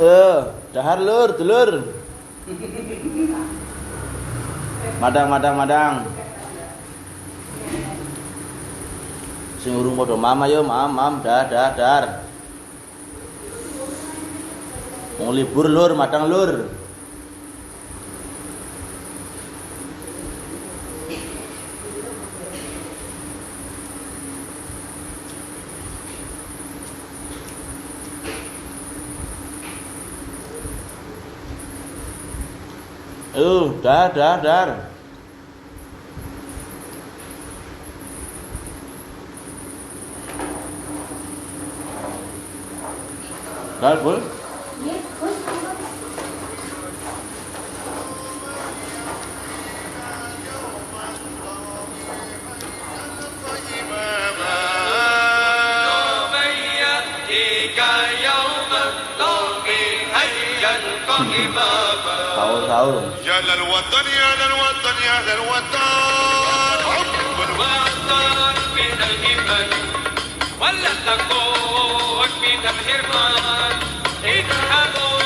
Dahar lur, dulur. Madang. Sing urung padha mam ayo, mam, dar. Mau libur lur, madang lur. Dar. Dar, Bul. Sahur. يا للوطن يا للوطن يا للوطن حب الوطن من الهمل ولا تكون من الحرمان اذهبوا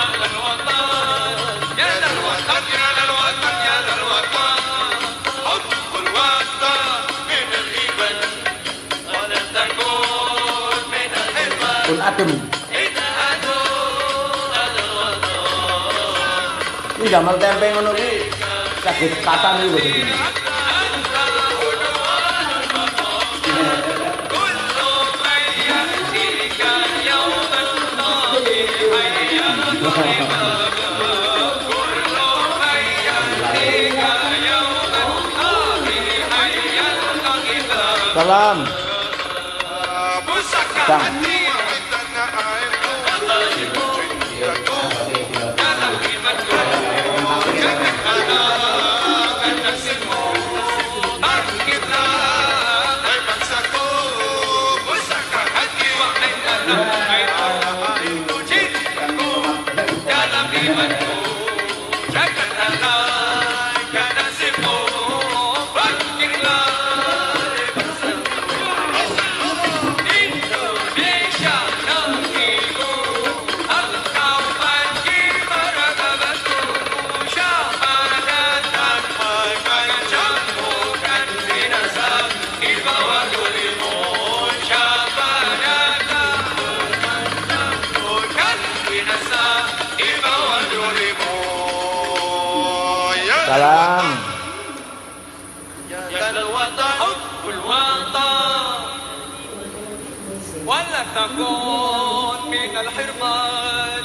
أهل الوطن يا للوطن يا للوطن يا للوطن حب الوطن من الهمل ولا تكون من الحرمان Pun adem. Ini gambar tempe ngono iki saged katan iki lho iki. Salam. Bang. Salam. يا للوطن حب الوطن ولا تكون من الحرمان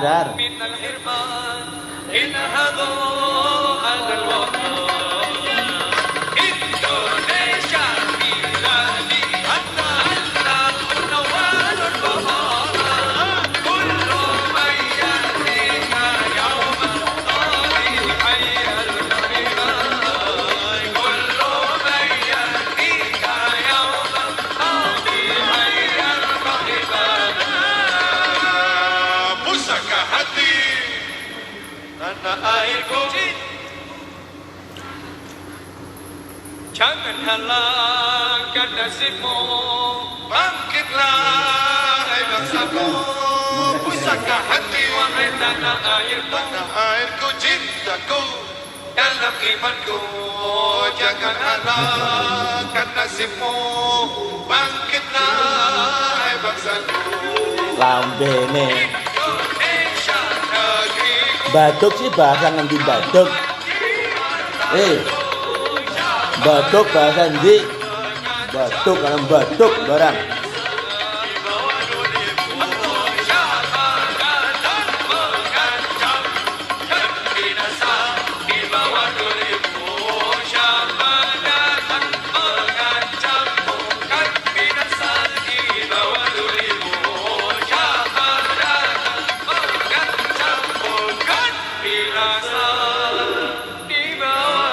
Dar. من الحرمان انهضوا أهل الوطن إندونيسيا بلادي أنت نوال البهار كل من يأتيك يوم الطارق حي الحرمان كل من يأتيك يوم الطارق حي الحرمان pusaka hati tanah airku jangan halangkan nasibmu bangkitlah hai bangsaku pusaka hati wahai tanah airku cintaku dalam imanku jangan halangkan nasibmu bangkitlah hai bangsaku Lambene. Baduk sih bahasa ngendi baduk? Baduk bahasa endi? Baduk kan baduk barang. Di bawah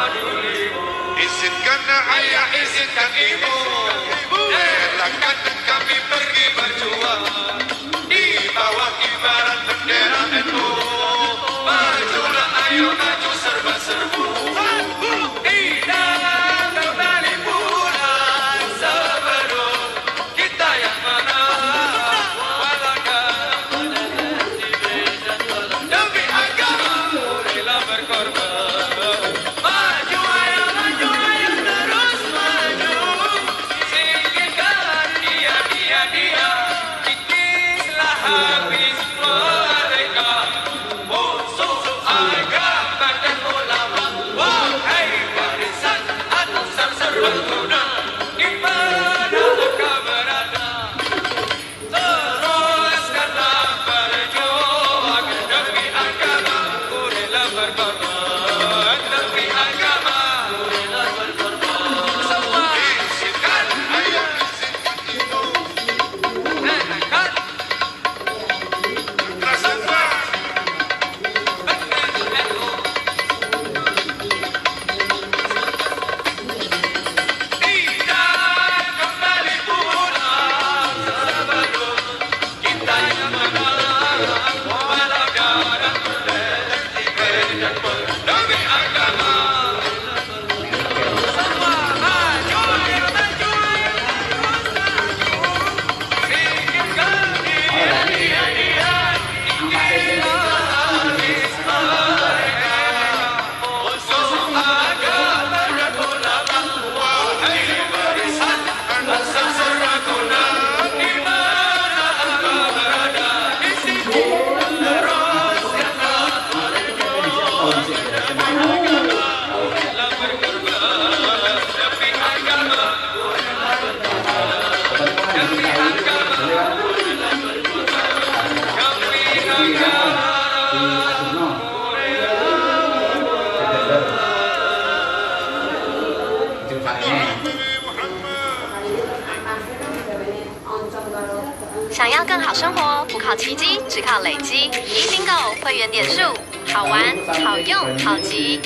好生活不靠奇迹，只靠累积。eBingo 会员点数，好玩、好用、好集。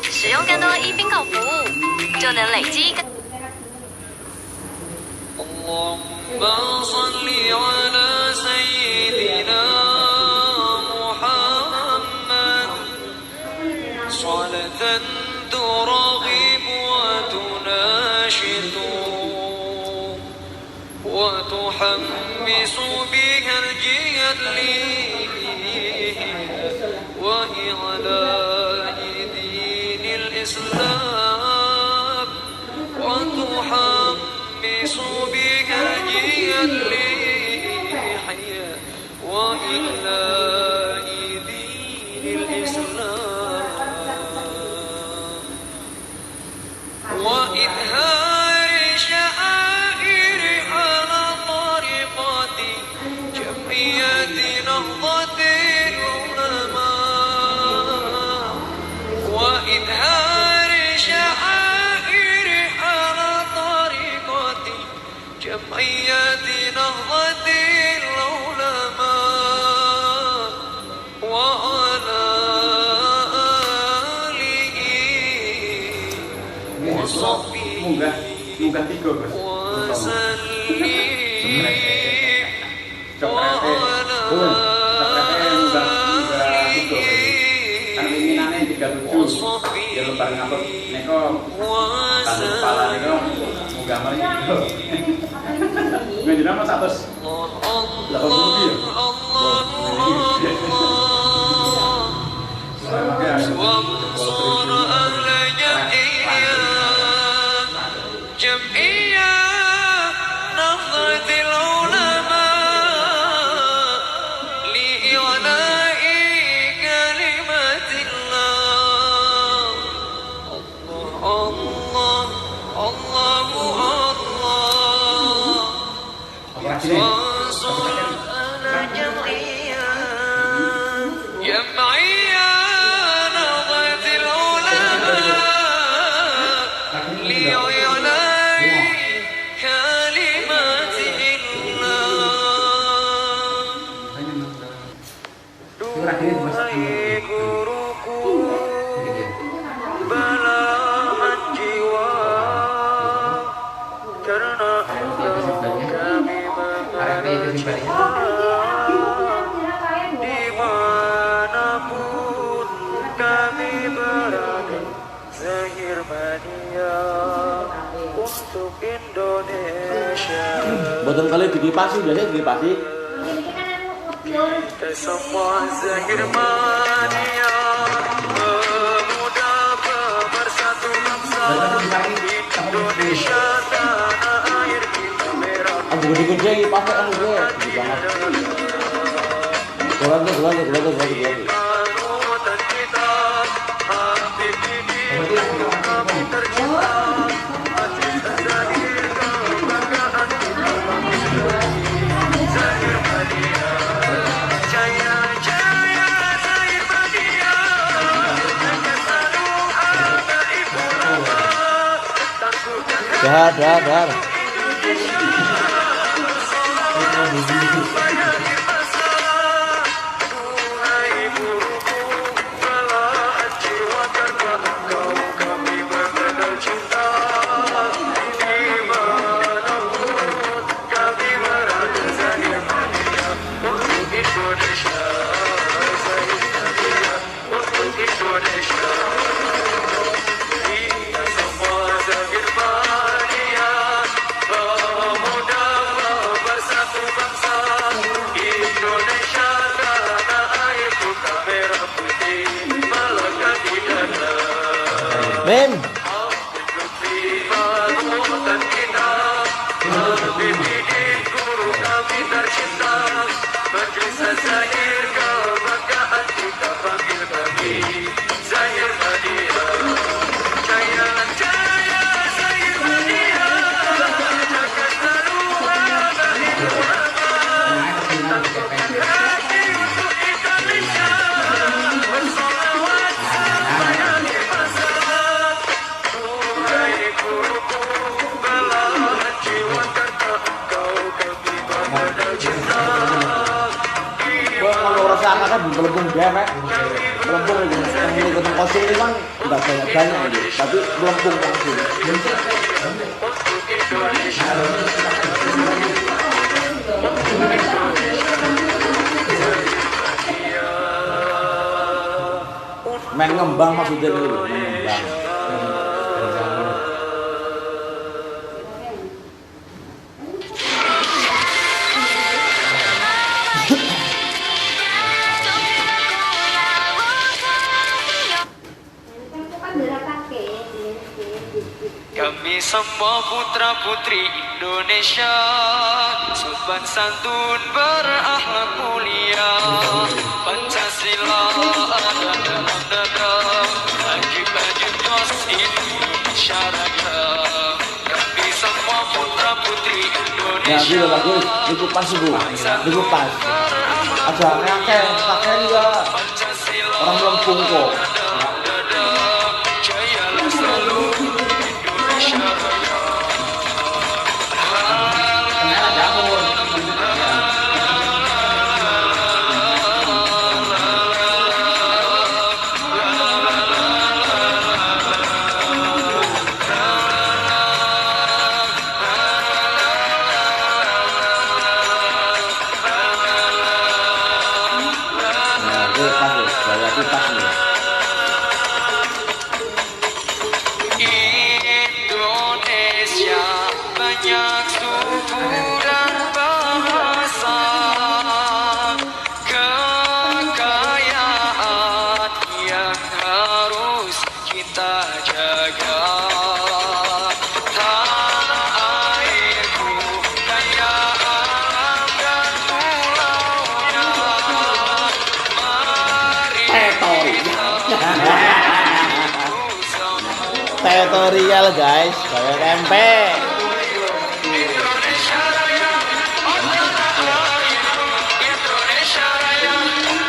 使用更多eBingo服务，就能累积更。اللهم صل على سيدنا محمد صلاة ترغب وتناشد وتحمس بها الجهاد وإعلاء دين الإسلام وتحمس بها الجهاد وإعلاء دين الإسلام وإظهار شعائر على طريقة جمعية نهضة العلماء وإظهار شعائر على طريقة جمعية نهضة العلماء وعلى آله وصحبه وسلم وعلى وانصر أهل جمعية نهضة العلماء لإعلاء كلمة الله الله الله الله وانصر أهل جمعية نهضة العلماء لإعلاء كلمات الله Duhai guruku belahan jiwa karena engkau kami mengenal cinta dimanapun kami berada Zahir Mania untuk Indonesia. Boten kali dikipasi, biasanya dikipasi. Kita semua Zahir Mania, pemuda pemersatu bangsa Indonesia tanah air kita merah. Aku gede-gede kipas anu gue. Lagi. Panutan kita, hati ini kami tercinta. Hati Zahir kebanggaan kita Zahir Mania. Jaya jaya Zahir Mania. Jaga selalu ada ibu lama. Tangguhkan Dar. Duhai guruku belahan jiwa karena engkau kami mengenal cinta dimanapun kami berada Zahir Mania untuk Indonesia Zahir Mania untuk Indonesia kita semua Zahir Mania pemuda pemersatu bangsa Indonesia tanah airku merah putih melekat di dada. Mem. Panutan kita, pemimpin guru kami tercinta, Majelis Zahir kebanggaan kita panggil kami Zahir Mania. Jaya jaya Zahir Mania, jaga selalu ada ibu lama. Hati untuk Indonesia, bersolawat supaya dimasalah. Duhai guruku belahan jiwa karena engkau kami mengenal cinta. akar melempung demek. Melempung yang ikut kosong ini kan nggak banyak gitu, tapi melempung langsung. Main ngembang maksudnya itu, ngembang. Kami semua putra putri Indonesia, sopan santun berakhlak mulia, Pancasila ada dalam dada, akibat jos Indonesia Raya. Kami semua putra putri Ya, Indonesia. gitu bagus. Itu pas bu, itu pas. Ada kakek juga orang melempung kok. Jayalah selalu Indonesia Raya. Indonesia banyak suku dan bahasa, kekayaan yang harus kita jaga. Tanah airku kaya alam dan pulaunya. Mari kita Tutorial guys, kayak tempe. Indonesia Raya, oh tanah airku, Indonesia Raya,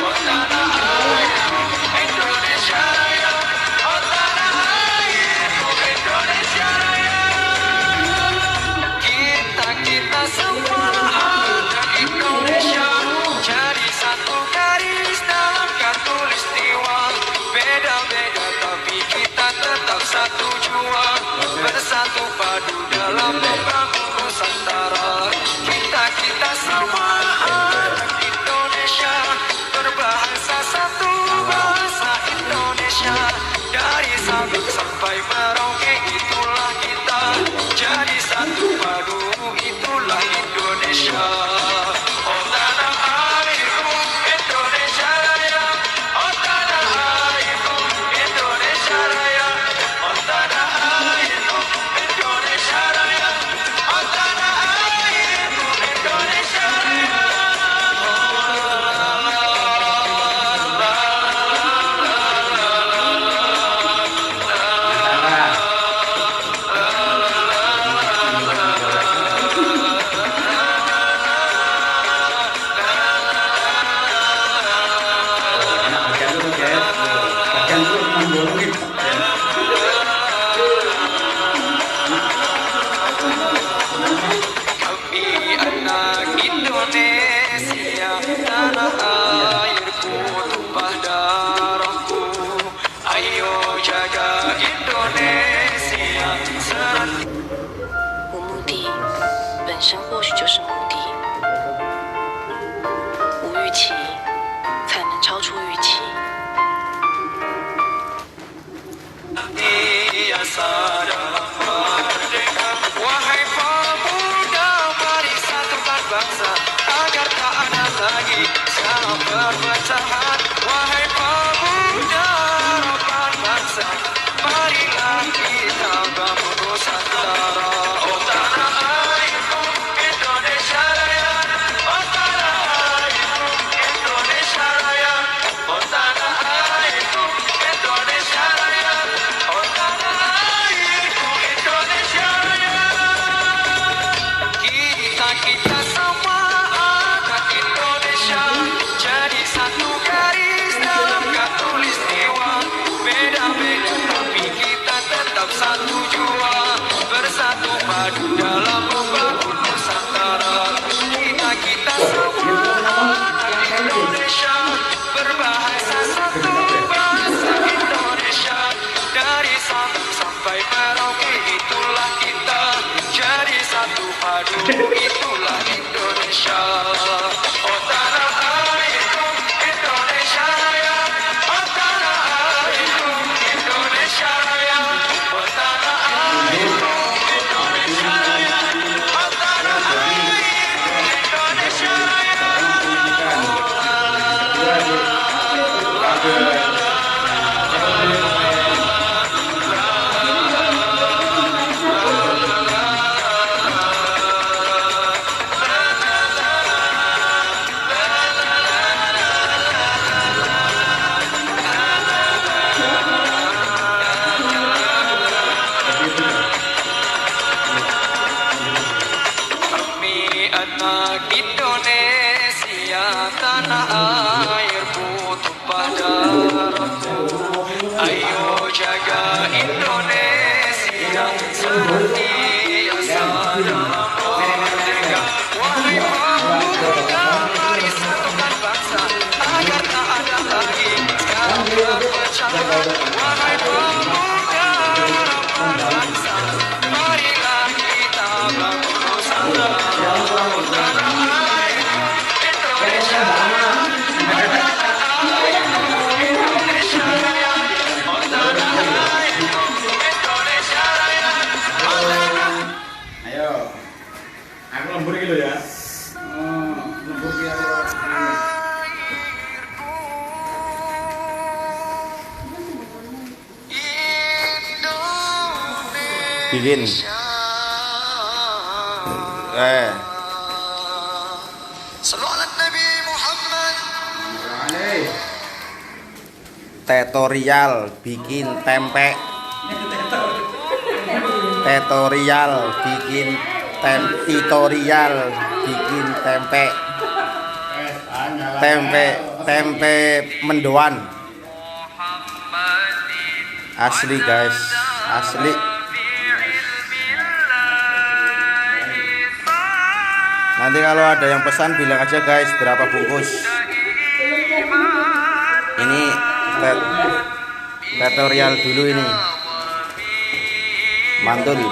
oh tanah airku, Indonesia Raya, oh tanah airku, Indonesia Raya. Kita semua anak Indonesia, jadi satu garis dalam khatulistiwa. Beda-beda tapi kita tetap satu jua, bersatu padu dalam membangun Nusantara. Kita semua anak Indonesia, berbahasa satu bahasa Indonesia. Dari Sabang sampai Merauke itulah kita, jadi satu padu itulah Indonesia. Oh tanah airku Indonesia Raya, oh tanah airku Indonesia Raya, oh tanah airku Indonesia Raya, oh tanah airku Indonesia Raya. Kami anak Indonesia, tanah airku tumpah darahku. Ayo jaga Indonesia. 无目的本身或许就是目的，无预期才能超出预期。 Biasa dalam merdeka, wahai pemuda, mari satukan bangsa agar tak ada lagi salah perpecahan. Wahai pemuda, harapan bangsa, marilah kita bangun Nusantara. Oh tanah airku Indonesia Raya, oh tanah airku Indonesia Raya, oh tanah airku Indonesia Raya, oh tanah airku Indonesia Raya. Kita semua anak Indonesia, jadi satu garis Kami anak Indonesia, tanah airku tumpah darahku. Ayo jaga Indonesia seperti asa dalam merdeka. Wahai pemuda, mari satukan bangsa agar tak ada lagi sekarang perpecahan. Wahai pemuda, harapan bangsa, marilah kita bangun Nusantara. Tanah air Indonesia, Indonesia Raya, oh tanah air Indonesia Raya, oh tanah. Ayo. Aku lembur gitu ya. Lembur ya. Bikin. Salawat Nabi Muhammad. Tutorial bikin tempe. Tutorial bikin tutorial bikin tempe. Tempe mendoan. Asli guys, asli. Nanti kalau ada yang pesan bilang aja guys berapa bungkus. Ini tutorial dulu ini. Mantul.